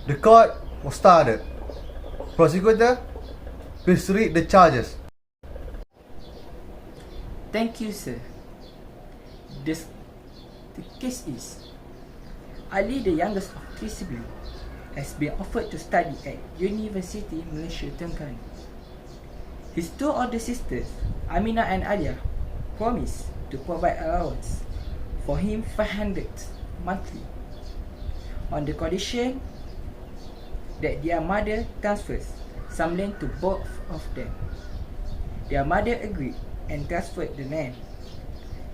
The court was started. Prosecutor, please read the charges. Thank you, sir. The case is Ali, the youngest of three siblings, has been offered to study at University Malaysia Terengganu. His two older sisters, Aminah and Alia, promised to provide allowance for him 500 monthly on the condition that their mother transfers some land to both of them. Their mother agreed and transferred the land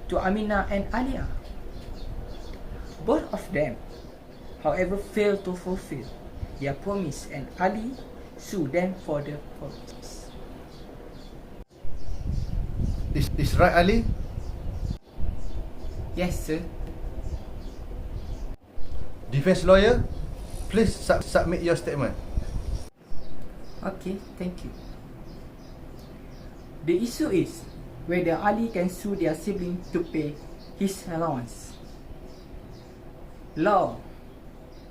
to Aminah and Alia. Both of them, however, failed to fulfill their promise, and Ali sued them for the promise. Is right, Ali? Yes, sir. Defense lawyer, please submit your statement. Okay, thank you. The issue is whether Ali can sue their sibling to pay his allowance. Law.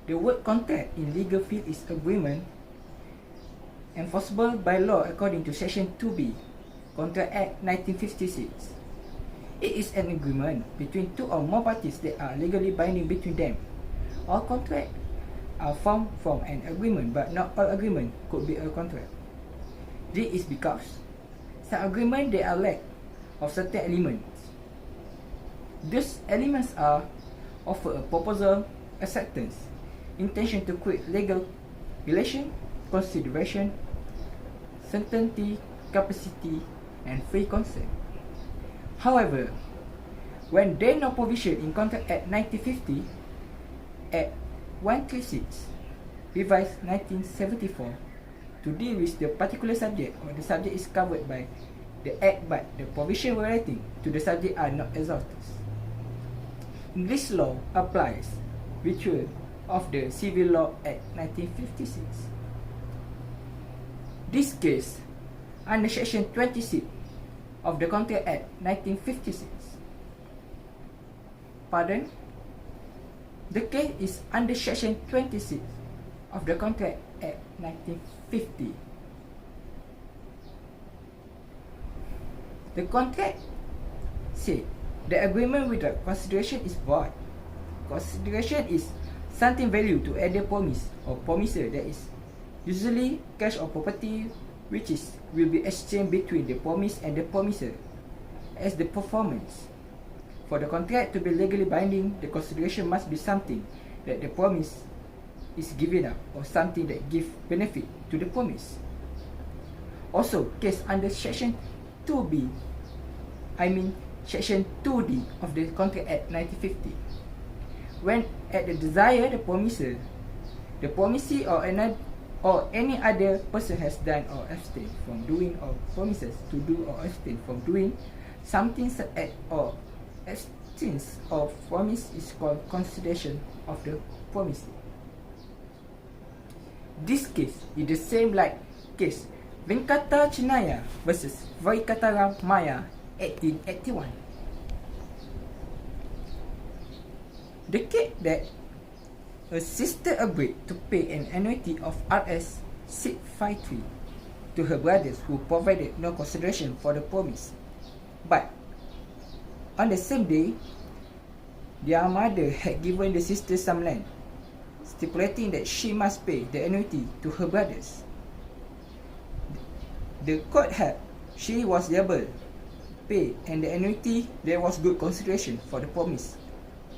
The word contract in legal field is agreement enforceable by law according to Section 2B, Contract Act 1956. It is an agreement between two or more parties that are legally binding between them. All contracts are formed from an agreement, but not all agreement could be a contract. This is because some agreement they are lack of certain elements. These elements are offer a proposal, acceptance, intention to create legal relation, consideration, certainty, capacity, and free consent. However, when there is no provision in Contract Act 1950, Act 136, revised 1974, to deal with the particular subject, or the subject is covered by the Act, but the provision relating to the subject are not exhausted. English law applies virtue of the Civil Law Act 1956. This case, under Section 26 of the Contract Act 1956. Pardon? The case is under Section 26 of the Contract Act 1950. The contract said the agreement without consideration is void. Consideration is something value to either promise or promiser that is usually cash or property, which will be exchanged between the promise and the promiser. As the performance for the contract to be legally binding, the consideration must be something that the promise is given up, or something that gives benefit to the promise. Also, case under Section 2B, Section 2D of the Contract Act 1950. When at the desire the promiser, the promisee or any other person has done or abstained from doing, or promises to do or abstain from doing something or abstinence of promise is called consideration of the promisee. This case is the same like case Venkata Chinaya versus Vaikatara Maya 1881. The case that a sister agreed to pay an annuity of Rs 653 to her brothers who provided no consideration for the promise. But on the same day, their mother had given the sister some land, stipulating that she must pay the annuity to her brothers. The court held she was liable to pay, and the annuity there was good consideration for the promise,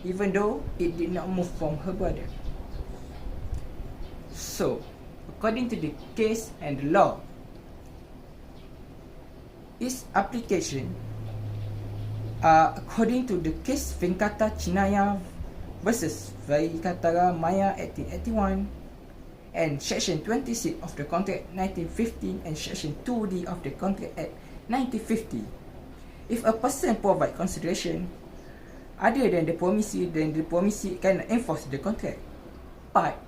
even though it did not move from her brother. So, according to the case and the law, its application according to the case Venkata Chinaya versus Vaikatara Maya 1881 and Section 26 of the Contract 1950 and Section 2D of the Contract Act 1950. If a person provides consideration other than the promisee, then the promisee can enforce the contract. But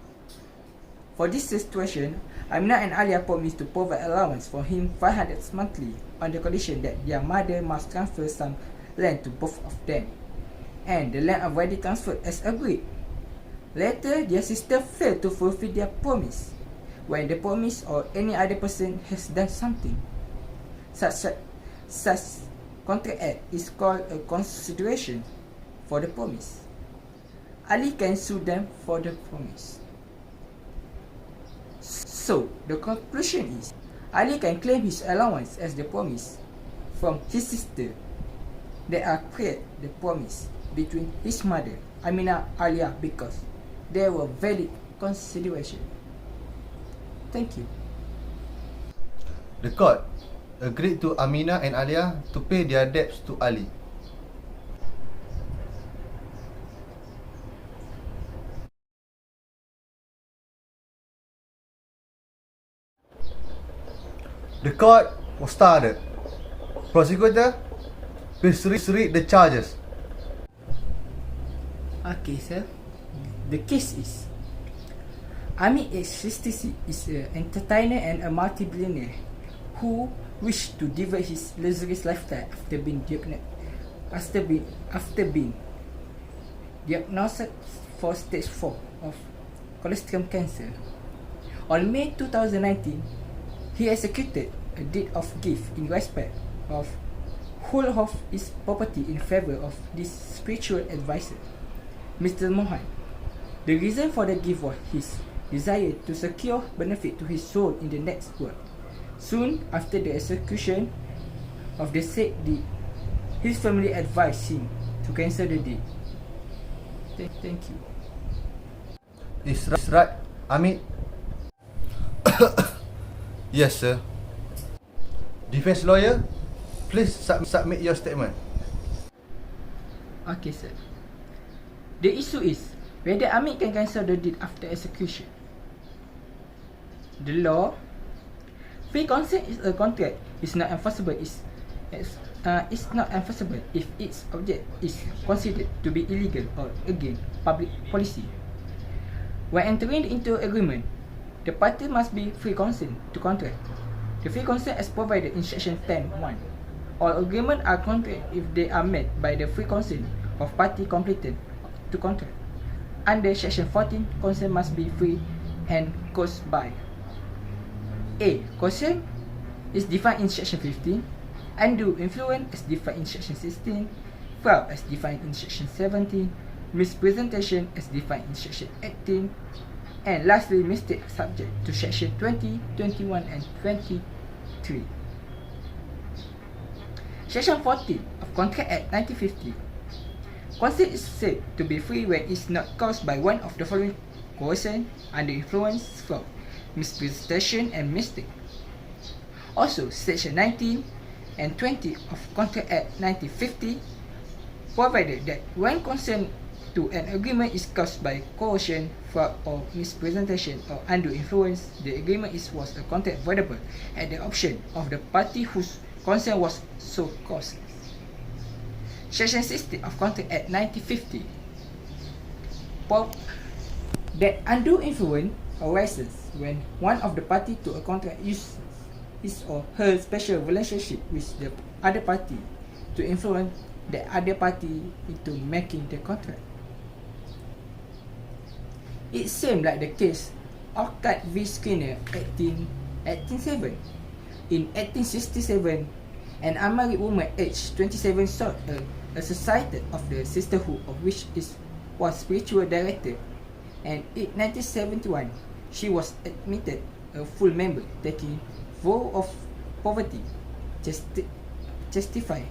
for this situation, Aminah and Alia promised to provide allowance for him 500 monthly on the condition that their mother must transfer some land to both of them, and the land already transferred as agreed. Later, their sister failed to fulfill their promise when the promise or any other person has done something. Such contract act is called a consideration for the promise. Ali can sue them for the promise. So, the conclusion is, Ali can claim his allowance as the promise from his sister that are create the promise between his mother, Amina Alia, because they were valid consideration. Thank you. The court agreed to Amina and Alia to pay their debts to Ali. The court was started. Prosecutor, please read the charges. Okay, sir. The case is Ami age 66 is an entertainer and a multi-billionaire who wished to devote his luxurious lifestyle after being diagnosed for stage 4 of colorectal cancer. On May 2019, he executed a deed of gift in respect of whole of his property in favor of this spiritual advisor, Mr. Mohan. The reason for the gift was his desire to secure benefit to his soul in the next world. Soon after the execution of the said deed, his family advised him to cancel the deed. Thank you. Is right, Amit? Yes, sir. Defense lawyer, please submit your statement. Okay, sir. The issue is whether Amit can cancel the deed after execution. The law, free consent is a contract is not enforceable is not enforceable if its object is considered to be illegal or against public policy. When entering into agreement, the party must be free consent to contract. The free consent is provided in section 10(1). All agreements are contract if they are made by the free consent of party completed to contract. Under section 14, consent must be free and caused by A. Consent is defined in section 15. Undue influence is defined in section 16. Fraud is defined in section 17. Mispresentation is defined in section 18. And lastly, mistake subject to section 20, 21 and 23. Section 14 of Contract Act 1950. Consent is said to be free when it is not caused by one of the following: coercion, under influence, fraud, mispresentation and mistake. Also, section 19 and 20 of Contract Act 1950 provided that when consent to an agreement is caused by coercion, fraud or mispresentation or undue influence, the agreement was a contract voidable at the option of the party whose consent was so caused. Section 60 of Contract Act 1950 that undue influence arises when one of the party to a contract uses his or her special relationship with the other party to influence the other party into making the contract. It seems like the case Orchard v. Skinner 1887. In 1867, an unmarried woman aged 27 sought a society of the sisterhood of which was spiritual director, and in 1971 she was admitted a full member, taking vow of poverty, chastity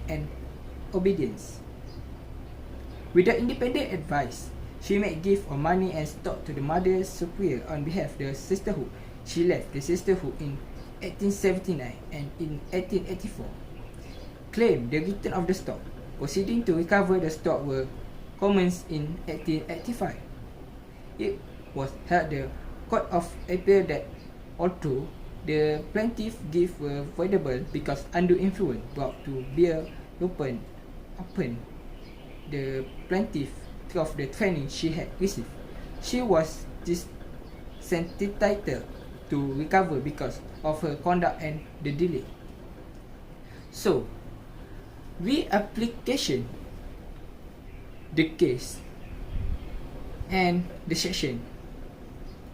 and obedience. Without independent advice, she made gift of money and stock to the mother superior on behalf of the sisterhood. She left the sisterhood in 1879 and in 1884 claimed the return of the stock. Proceeding to recover the stock were commenced in 1885. It was held the Court of Appeal that although the plaintiff gift were voidable because undue influence brought to bear upon the plaintiff of the training she had received, she was entitled to recover because of her conduct and the delay. So, reapplication the case and the section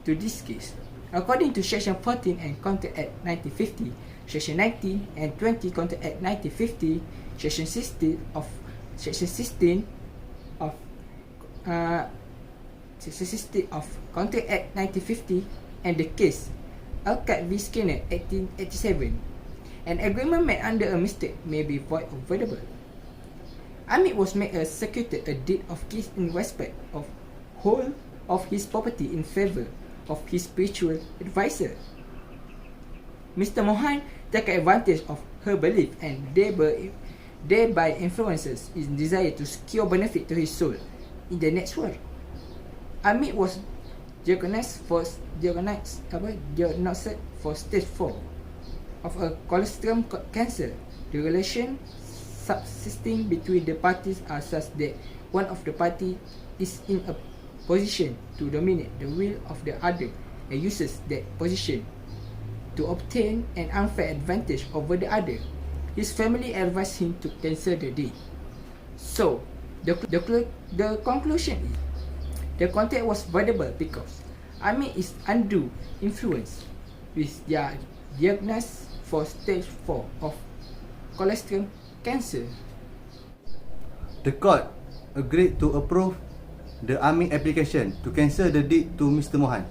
to this case. According to Section 14 and Counter Act 1950, Section 19 and 20 Counter Act 1950, Section 16 of Counter Act 1950, and the case Alcat v. Skinner 1887, an agreement made under a mistake may be void or voidable. Amit was made executed a deed of gift in respect of whole of his property in favour of his spiritual advisor. Mr. Mohan took advantage of her belief and thereby influences his desire to secure benefit to his soul in the next world. Amit was diagnosed for stage 4 of a colorectal cancer. The relation subsisting between the parties are such that one of the party is in a position to dominate the will of the other and uses that position to obtain an unfair advantage over the other. His family advised him to cancel the deed. So, the conclusion is, the contract was voidable because Amit is undue influence with their diagnosis for stage 4 of colorectal cancer. The court agreed to approve the Amit application to cancel the deed to Mr. Mohan.